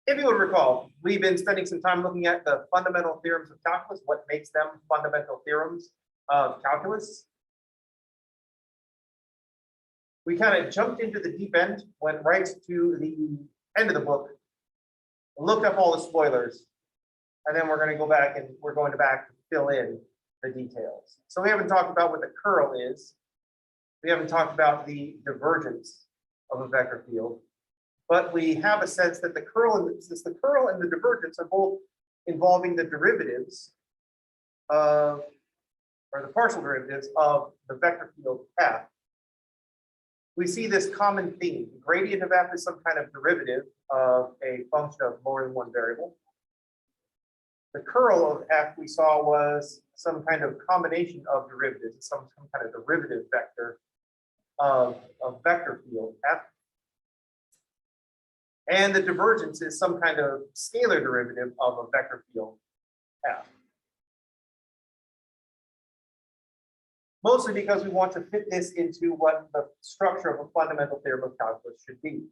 If you would recall, we've been spending some time looking at the fundamental theorems of calculus, what makes them fundamental theorems of calculus. We kind of jumped into the deep end, went right to the end of the book, looked up all the spoilers, and then we're going to go back and we're going to fill in the details. So we haven't talked about what the curl is. We haven't talked about the divergence of a vector field, but we have a sense that the curl and the divergence are both involving the derivatives of, or the partial derivatives of the vector field f. We see this common theme. The gradient of f is some kind of derivative of a function of more than one variable. The curl of f we saw was some kind of combination of derivatives, some kind of derivative vector of a vector field f. And the divergence is some kind of scalar derivative of a vector field f. Mostly because we want to fit this into what the structure of a fundamental theorem of calculus should be.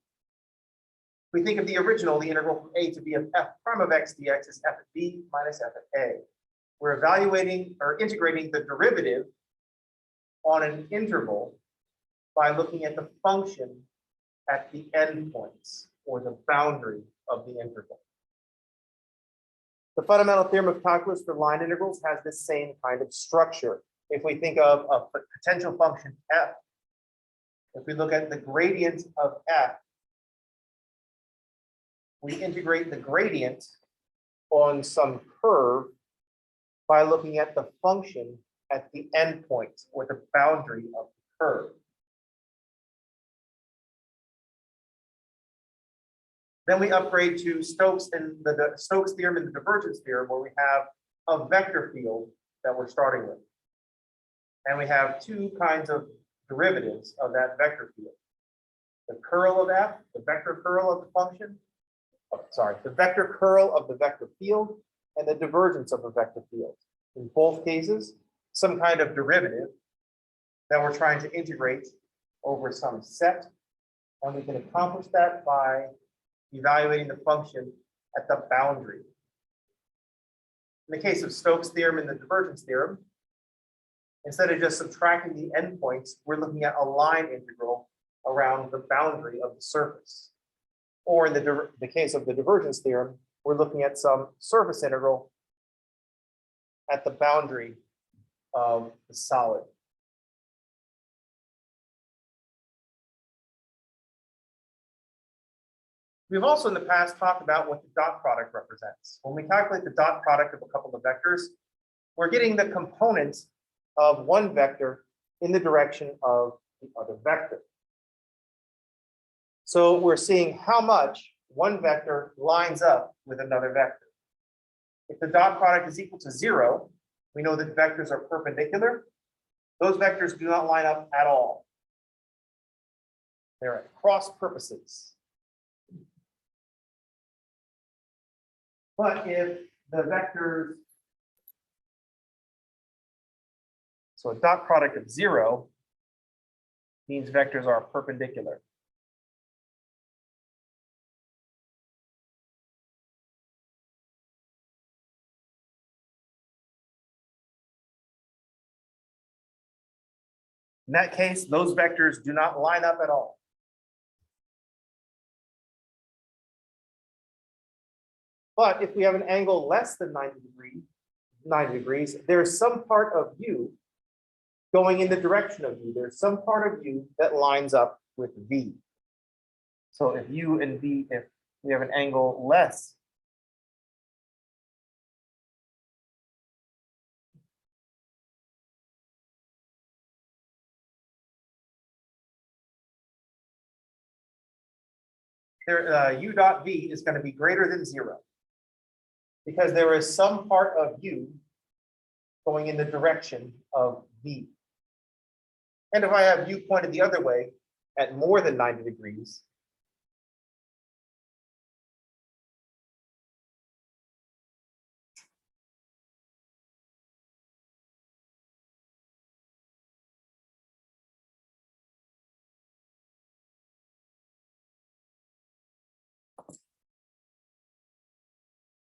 We think of the original, the integral from a to b of f prime of x dx is f at b minus f at a. We're evaluating or integrating the derivative on an interval by looking at the function at the endpoints or the boundary of the interval. The fundamental theorem of calculus for line integrals has the same kind of structure. If we think of a potential function f, if we look at the gradient of f, we integrate the gradient on some curve by looking at the function at the endpoint or the boundary of the curve. Then we upgrade to Stokes and the Stokes theorem and the divergence theorem, where we have a vector field that we're starting with. And we have two kinds of derivatives of that vector field. The curl of f, the vector curl of the function, the vector curl of the vector field, and the divergence of the vector field. In both cases, some kind of derivative that we're trying to integrate over some set. And we can accomplish that by evaluating the function at the boundary. In the case of Stokes' theorem and the divergence theorem, instead of just subtracting the endpoints, we're looking at a line integral around the boundary of the surface. Or in the case of the divergence theorem, we're looking at some surface integral at the boundary of the solid. We've also in the past talked about what the dot product represents. When we calculate the dot product of a couple of vectors, we're getting the components of one vector in the direction of the other vector. So we're seeing how much one vector lines up with another vector. If the dot product is equal to 0, we know that vectors are perpendicular. Those vectors do not line up at all. They're at cross purposes. But if the vectors, so a dot product of 0 means vectors are perpendicular. In that case, those vectors do not line up at all. But if we have an angle less than 90 degrees, there's some part of u going in the direction of u. There's some part of u that lines up with v. So if u and v, if we have an angle less u dot v is going to be greater than 0 because there is some part of u going in the direction of v. And if I have u pointed the other way at more than 90 degrees,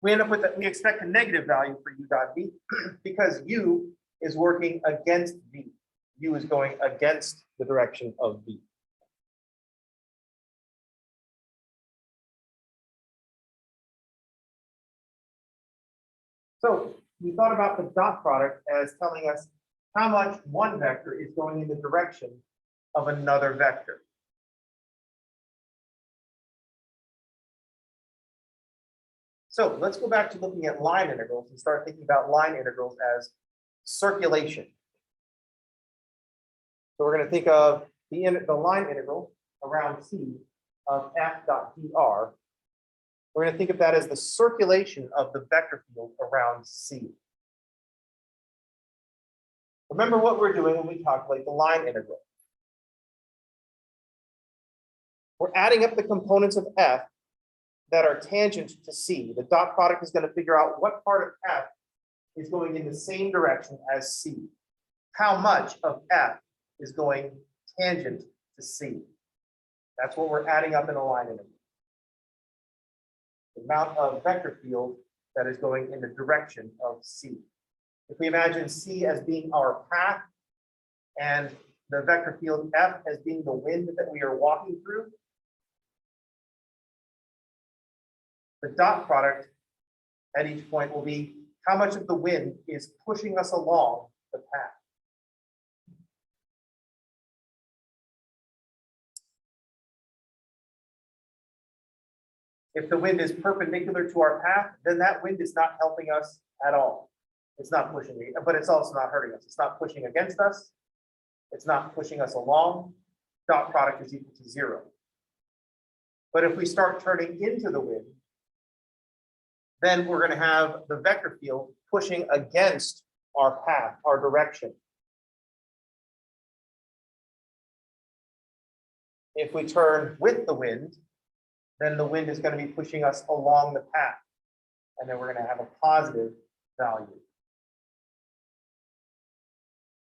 we end up with, we expect a negative value for u dot v because u is working against v. U is going against the direction of v. So we thought about the dot product as telling us how much one vector is going in the direction of another vector. So let's go back to looking at line integrals and start thinking about line integrals as circulation. So we're going to think of the line integral around C of f dot dr. We're going to think of that as the circulation of the vector field around C. Remember what we're doing when we calculate the line integral. We're adding up the components of f that are tangent to C. The dot product is going to figure out what part of f is going in the same direction as C. How much of f is going tangent to C. That's what we're adding up in a line integral. The amount of vector field that is going in the direction of C. If we imagine C as being our path and the vector field F as being the wind that we are walking through, the dot product at each point will be how much of the wind is pushing us along the path. If the wind is perpendicular to our path, then that wind is not helping us at all. It's not pushing, but it's also not hurting us. It's not pushing against us. It's not pushing us along. Dot product is equal to 0. But if we start turning into the wind, then we're going to have the vector field pushing against our path, our direction. If we turn with the wind, then the wind is going to be pushing us along the path. And then we're going to have a positive value.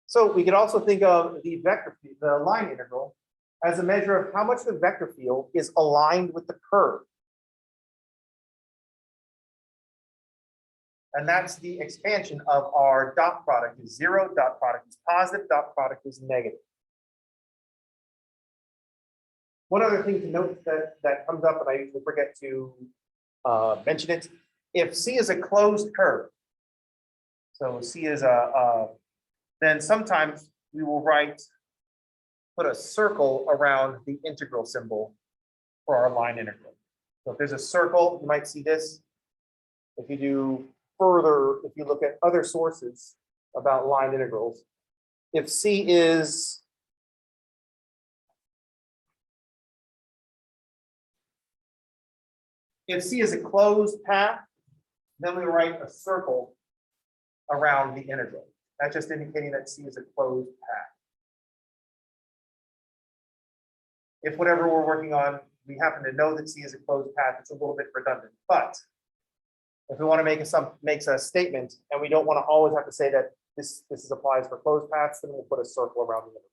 So we could also think of the line integral as a measure of how much the vector field is aligned with the curve. And that's the expansion of our dot product is 0, dot product is positive, dot product is negative. One other thing to note that comes up, and I usually forget to mention it, if C is a closed curve, so C is then sometimes we will put a circle around the integral symbol for our line integral. So if there's a circle, you might see this. If you do further, if you look at other sources about line integrals, if C is a closed path, then we write a circle around the integral. That's just indicating that C is a closed path. If whatever we're working on, we happen to know that C is a closed path, it's a little bit redundant. But if we want to make a statement and we don't want to always have to say that this applies for closed paths, then we'll put a circle around the integral.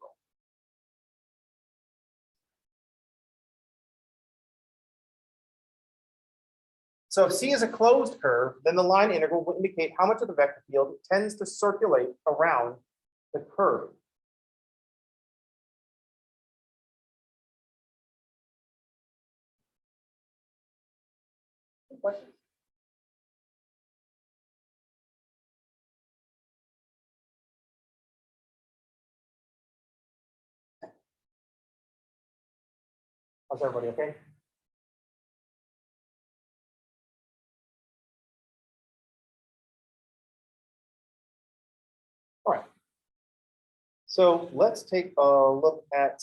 So if C is a closed curve, then the line integral will indicate how much of the vector field tends to circulate around the curve. Questions? How's everybody okay? All right. So let's take a look at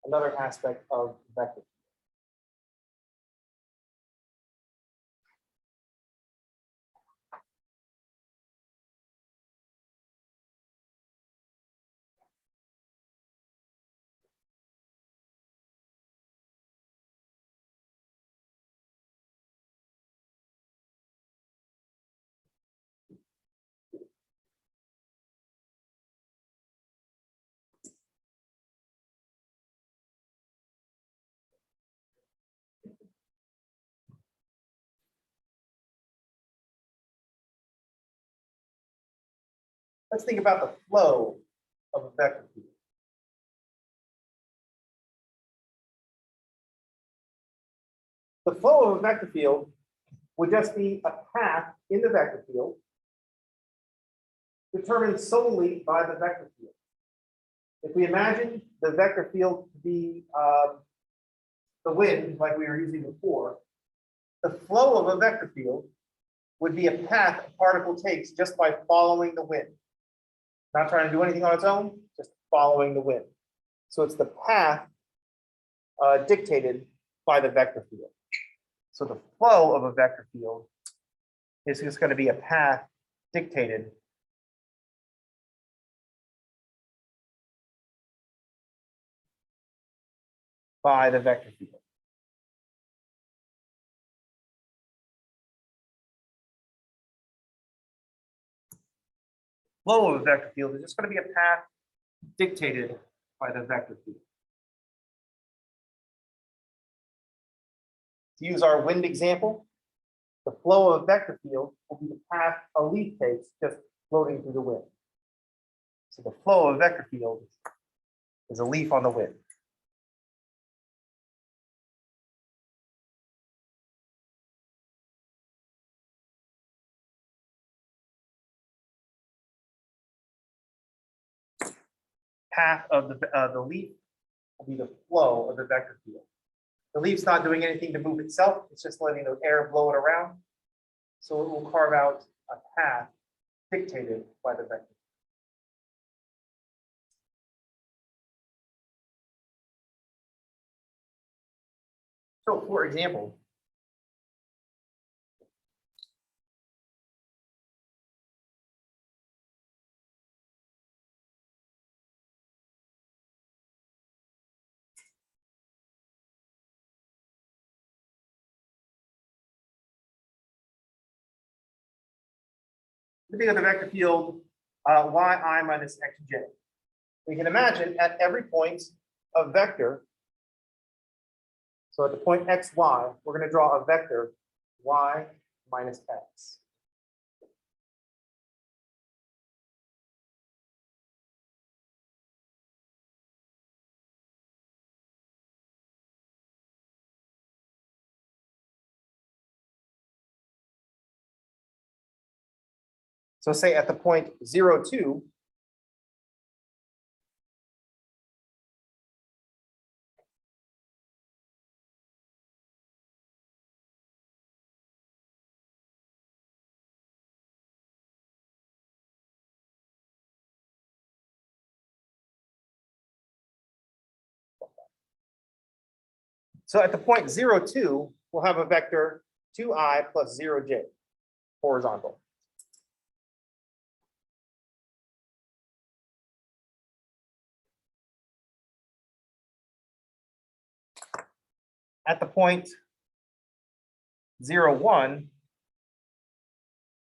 another aspect of vector. Let's think about the flow of a vector field. The flow of a vector field would just be a path in the vector field determined solely by the vector field. If we imagine the vector field to be the wind, like we were using before, the flow of a vector field would be a path a particle takes just by following the wind. Not trying to do anything on its own, just following the wind. So it's the path dictated by the vector field. So the flow of a vector field is just going to be a path dictated by the vector field. Flow of a vector field is just going to be a path dictated by the vector field. To use our wind example, the flow of a vector field will be the path a leaf takes just floating through the wind. So the flow of a vector field is a leaf on the wind. Path of the leaf will be the flow of the vector field. The leaf's not doing anything to move itself, it's just letting the air blow it around. So it will carve out a path dictated by the vector. So for example, think of the vector field yi minus xj. We can imagine at every point of vector, so at the point xy, we're going to draw a vector y minus x. So say at the point 0, 2, so at the point 0, 2, we'll have a vector 2i plus 0j, horizontal. At the point 0, 1,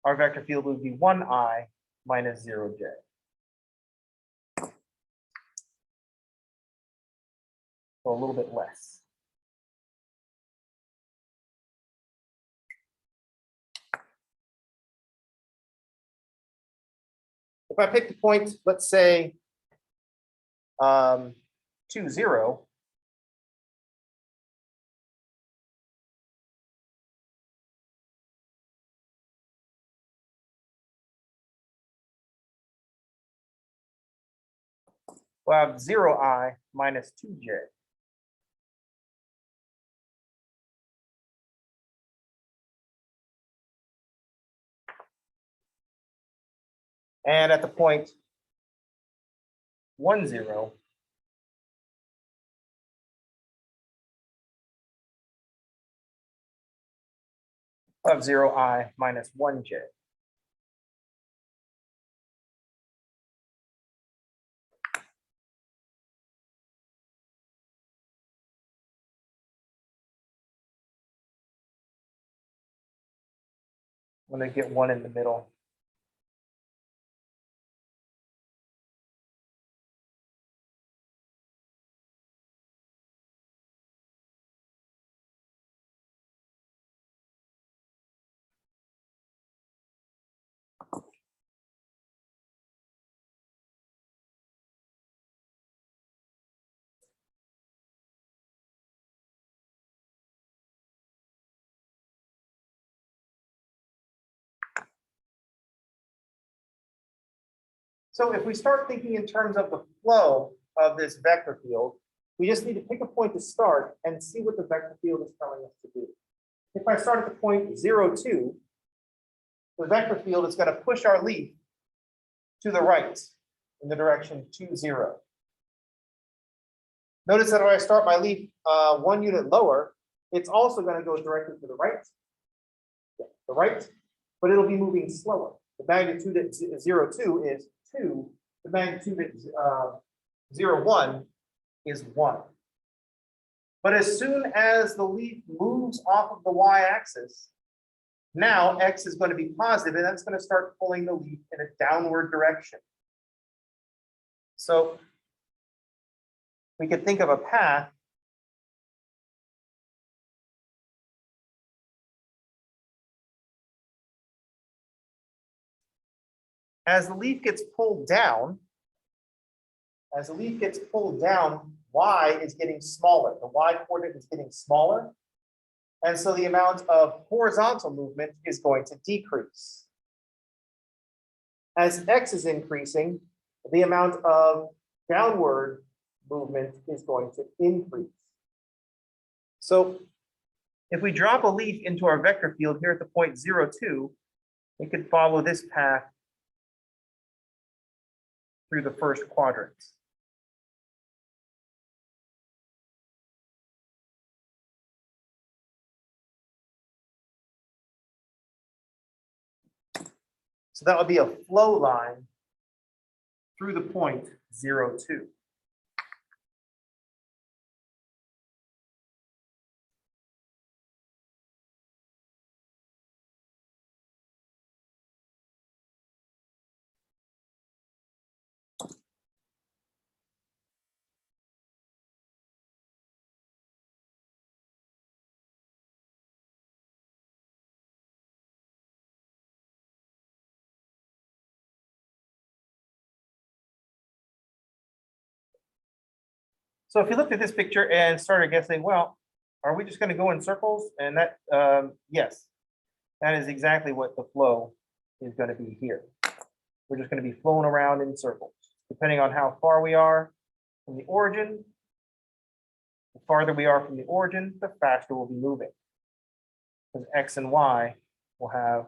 our vector field would be 1i minus 0j. So a little bit less. If I pick the point, let's say 2, 0, we'll have 0i minus 2j. And at the point 1, 0, of 0i minus 1j. I'm going to get 1 in the middle. So if we start thinking in terms of the flow of this vector field, we just need to pick a point to start and see what the vector field is telling us to do. If I start at the point 0, 2, the vector field is going to push our leaf to the right in the direction 2, 0. Notice that if I start my leaf 1 unit lower, it's also going to go directly to the right. Yeah, the right, but it'll be moving slower. The magnitude at 0, 2 is 2. The magnitude at 0, 1 is 1. But as soon as the leaf moves off of the y-axis, now x is going to be positive, and that's going to start pulling the leaf in a downward direction. So we could think of a path as the leaf gets pulled down. As the leaf gets pulled down, y is getting smaller. The y coordinate is getting smaller. And so the amount of horizontal movement is going to decrease. As x is increasing, the amount of downward movement is going to increase. So if we drop a leaf into our vector field here at the point 0, 2, we could follow this path through the first quadrant. So that would be a flow line through the point 0, 2. So if you looked at this picture and started guessing, well, are we just going to go in circles? And that, yes, that is exactly what the flow is going to be here. We're just going to be flowing around in circles. Depending on how far we are from the origin, the farther we are from the origin, the faster we'll be moving. Because x and y will have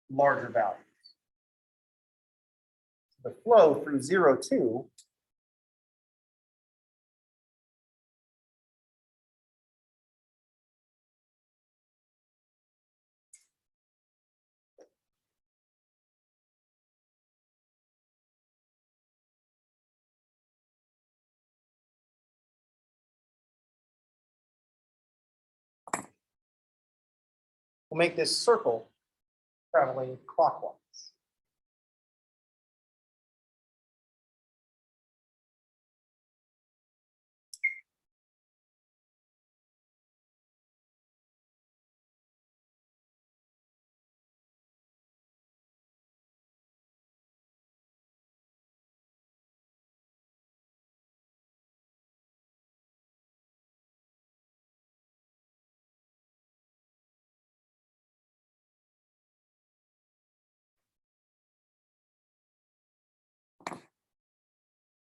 larger values. The flow through 0, 2 will make this circle traveling clockwise.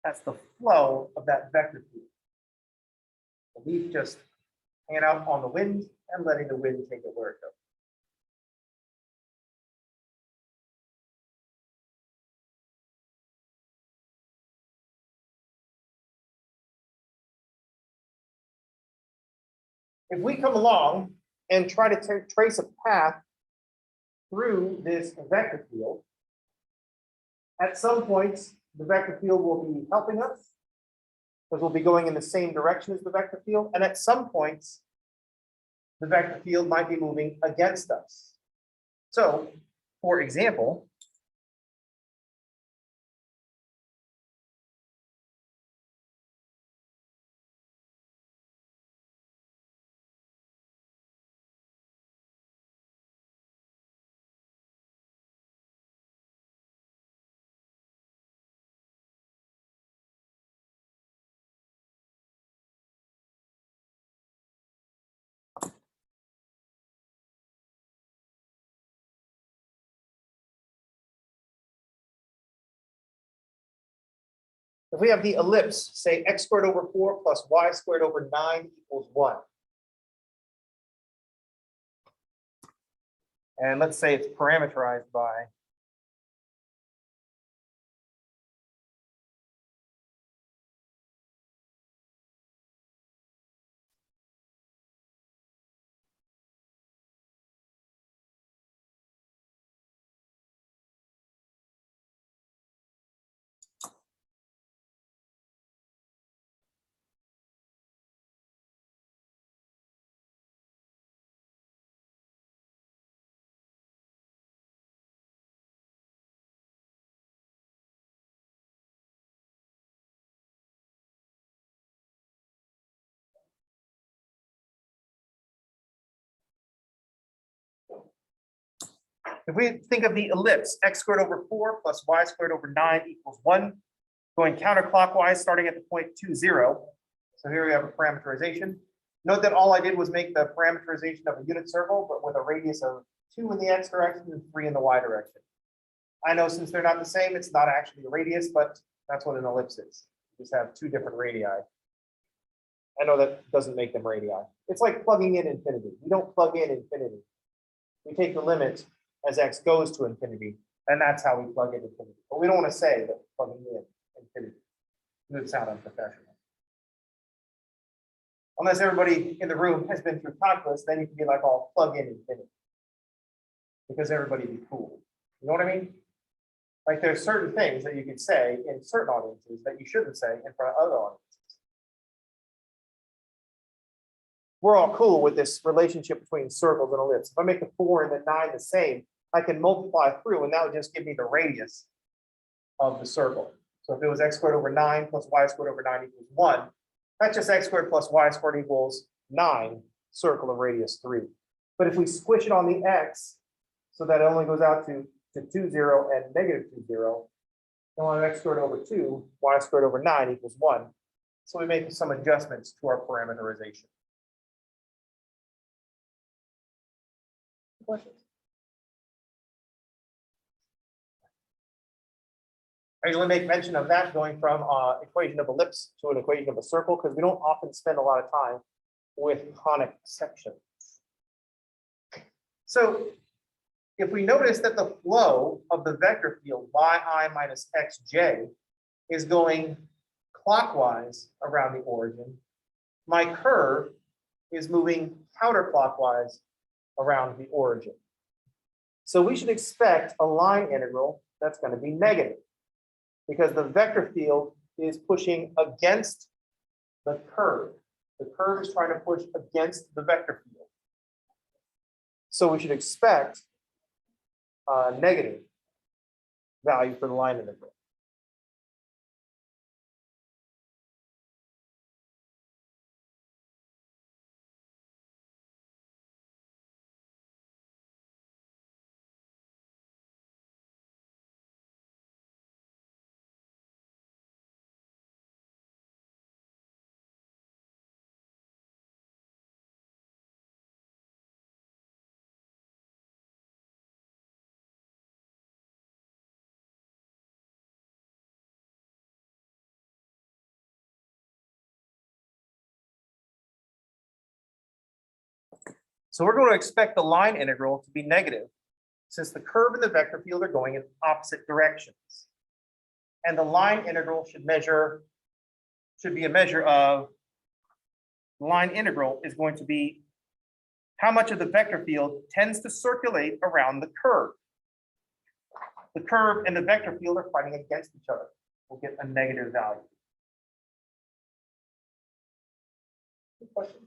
That's the flow of that vector field. The leaf just hanging out on the wind and letting the wind take it where it goes. If we come along and try to trace a path through this vector field, at some points, the vector field will be helping us because we'll be going in the same direction as the vector field. And at some points, the vector field might be moving against us. So, for example, If we have the ellipse, say x squared over 4 plus y squared over 9 equals 1. And let's say it's parameterized by if we think of the ellipse, x squared over 4 plus y squared over 9 equals 1, going counterclockwise, starting at the point 2, 0. So here we have a parameterization. Note that all I did was make the parameterization of a unit circle, but with a radius of 2 in the x direction and 3 in the y direction. I know since they're not the same, it's not actually a radius, but that's what an ellipse is. You just have 2 different radii. I know that doesn't make them radii. It's like plugging in infinity. We don't plug in infinity. We take the limit as x goes to infinity, and that's how we plug in infinity. But we don't want to say that we're plugging in infinity. It would sound unprofessional. Unless everybody in the room has been through calculus, then you can be like, oh, plug in infinity. Because everybody be cool. You know what I mean? Like there's certain things that you can say in certain audiences that you shouldn't say in front of other audiences. We're all cool with this relationship between circles and ellipses. If I make the 4 and the 9 the same, I can multiply through, and that would just give me the radius of the circle. So if it was x squared over 9 plus y squared over 9 equals 1, that's just x squared plus y squared equals 9, circle of radius 3. But if we squish it on the x so that it only goes out to 2, 0 and negative 2, 0, then we'll have x squared over 2, y squared over 9 equals 1. So we make some adjustments to our parameterization. Questions? I usually make mention of that going from equation of ellipse to an equation of a circle because we don't often spend a lot of time with conic sections. So if we notice that the flow of the vector field yi minus xj is going clockwise around the origin, my curve is moving counterclockwise around the origin. So we should expect a line integral that's going to be negative because the vector field is pushing against the curve. The curve is trying to push against the vector field. So we should expect a negative value for the line integral. So we're going to expect the line integral to be negative since the curve and the vector field are going in opposite directions. And the line integral should be a measure of, the line integral is going to be how much of the vector field tends to circulate around the curve. The curve and the vector field are fighting against each other. We'll get a negative value. Any questions?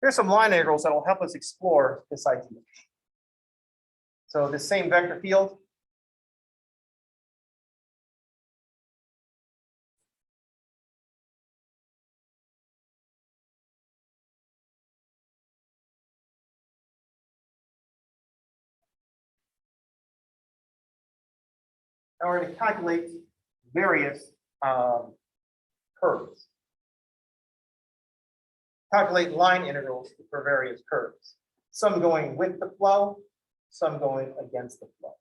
Here's some line integrals that will help us explore this idea. So the same vector field. And we're going to calculate various curves. Calculate line integrals for various curves. Some going with the flow, some going against the flow.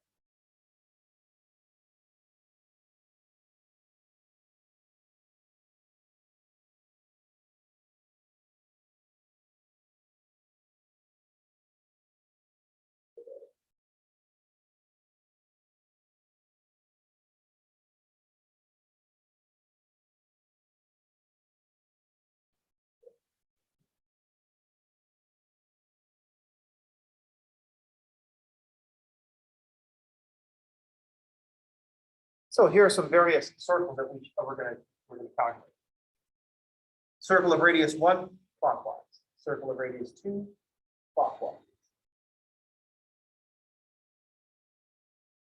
So here are some various circles that we're going to calculate. Circle of radius 1, clockwise. Circle of radius 2, clockwise.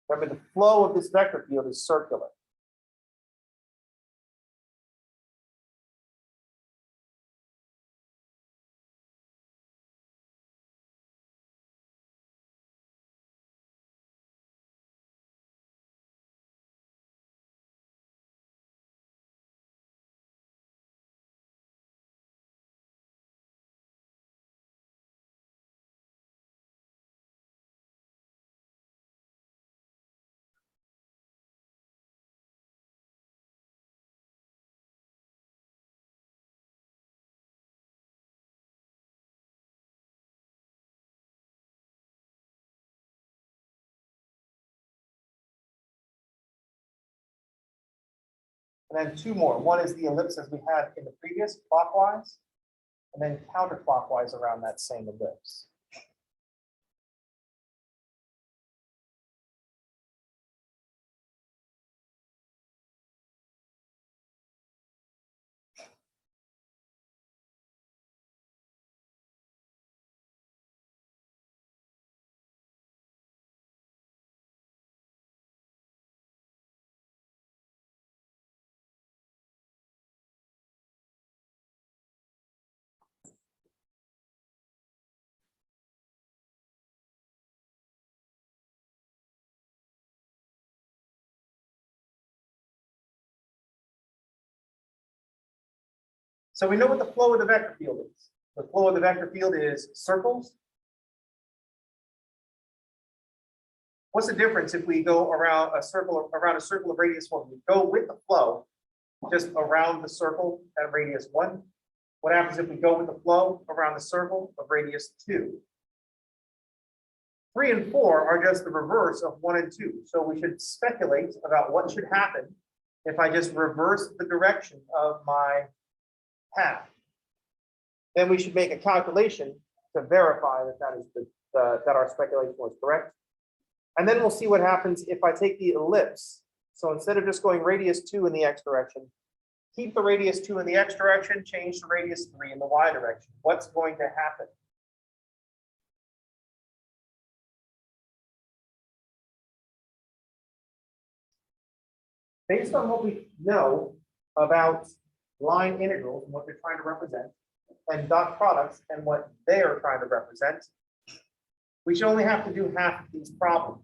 Remember, the flow of this vector field is circular. And then two more. One is the ellipse as we had in the previous, clockwise, and then counterclockwise around that same ellipse. So we know what the flow of the vector field is. The flow of the vector field is circles. What's the difference if we go around a circle of radius 1? We go with the flow just around the circle at radius 1. What happens if we go with the flow around the circle of radius 2? 3 and 4 are just the reverse of 1 and 2. So we should speculate about what should happen if I just reverse the direction of my path. Then we should make a calculation to verify that our speculation was correct. And then we'll see what happens if I take the ellipse. So instead of just going radius 2 in the x direction, keep the radius 2 in the x direction, change to radius 3 in the y direction. What's going to happen? Based on what we know about line integrals and what they're trying to represent, and dot products and what they are trying to represent, we should only have to do half of these problems.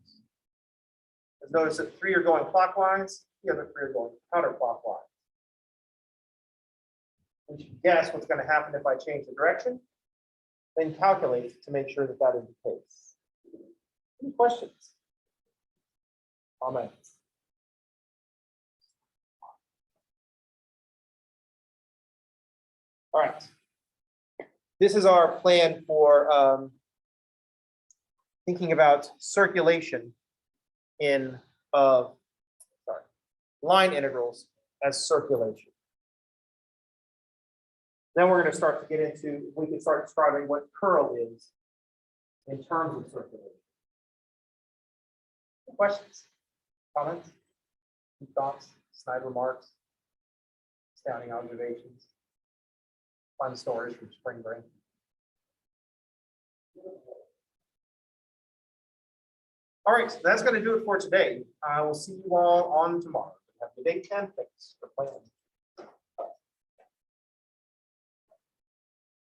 Because notice that 3 are going clockwise, the other 3 are going counterclockwise. We should guess what's going to happen if I change the direction, then calculate to make sure that that is the case. Any questions? Comments? All right. This is our plan for thinking about circulation in line integrals as circulation. Then we're going to start to get into, we can start describing what curl is in terms of circulation. Questions, comments, thoughts, snide remarks, astounding observations, fun stories from spring break. All right, so that's going to do it for today. I will see you all on tomorrow. Have a good day, and thanks for playing.